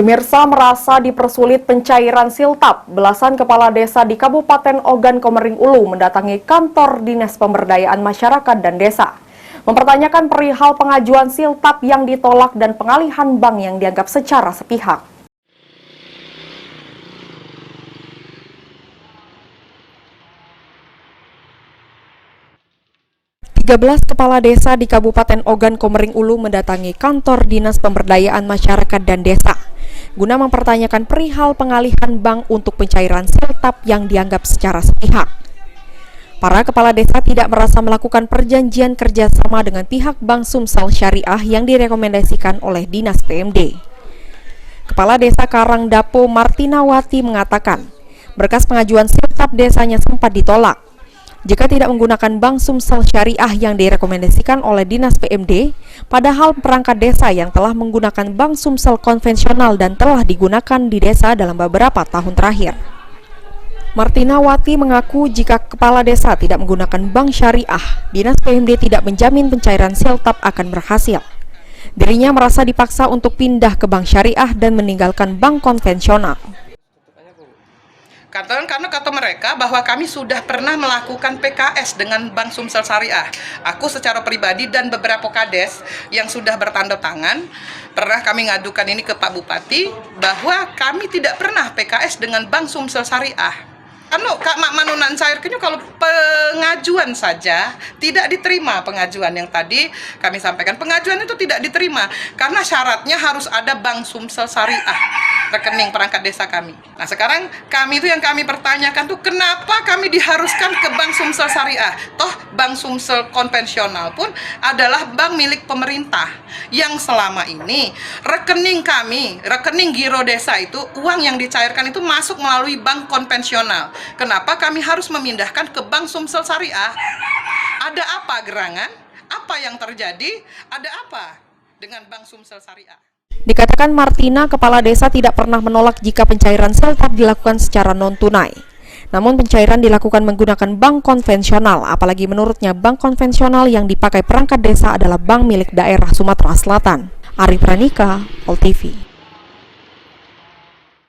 Pemirsa merasa dipersulit pencairan siltap, belasan kepala desa di Kabupaten Ogan Komering Ulu mendatangi kantor Dinas Pemberdayaan Masyarakat dan Desa. Mempertanyakan perihal pengajuan siltap yang ditolak dan pengalihan bank yang dianggap secara sepihak. 13 kepala desa di Kabupaten Ogan Komering Ulu mendatangi kantor Dinas Pemberdayaan Masyarakat dan Desa guna mempertanyakan perihal pengalihan bank untuk pencairan siltap yang dianggap secara sepihak. Para kepala desa tidak merasa melakukan perjanjian kerjasama dengan pihak Bank Sumsel Syariah yang direkomendasikan oleh Dinas PMD. Kepala Desa Karangdapo Martinawati mengatakan, berkas pengajuan siltap desanya sempat ditolak. Jika tidak menggunakan Bank Sumsel Syariah yang direkomendasikan oleh Dinas PMD, padahal perangkat desa yang telah menggunakan Bank Sumsel konvensional dan telah digunakan di desa dalam beberapa tahun terakhir. Martinawati mengaku jika kepala desa tidak menggunakan bank syariah, Dinas PMD tidak menjamin pencairan siltap akan berhasil. Dirinya merasa dipaksa untuk pindah ke bank syariah dan meninggalkan bank konvensional. Karena kata mereka bahwa kami sudah pernah melakukan PKS dengan Bank Sumsel Syariah. Aku secara pribadi dan beberapa kades yang sudah bertanda tangan, pernah kami ngadukan ini ke Pak Bupati bahwa kami tidak pernah PKS dengan Bank Sumsel Syariah. Kak Mak Manunan Sairkenyu kalau pengajuan saja tidak diterima pengajuan yang tadi kami sampaikan. Pengajuan itu tidak diterima karena syaratnya harus ada Bank Sumsel Syariah, rekening perangkat desa kami. Nah sekarang kami itu yang kami pertanyakan tuh kenapa kami diharuskan ke Bank Sumsel Syariah? Toh Bank Sumsel konvensional pun adalah bank milik pemerintah yang selama ini rekening kami, rekening giro desa itu uang yang dicairkan itu masuk melalui bank konvensional. Kenapa kami harus memindahkan ke Bank Sumsel Syariah? Ada apa gerangan? Apa yang terjadi? Ada apa dengan Bank Sumsel Syariah? Dikatakan Martina, kepala desa tidak pernah menolak jika pencairan siltap dilakukan secara non-tunai. Namun pencairan dilakukan menggunakan bank konvensional, apalagi menurutnya bank konvensional yang dipakai perangkat desa adalah bank milik daerah Sumatera Selatan. Ari Pranika, All TV.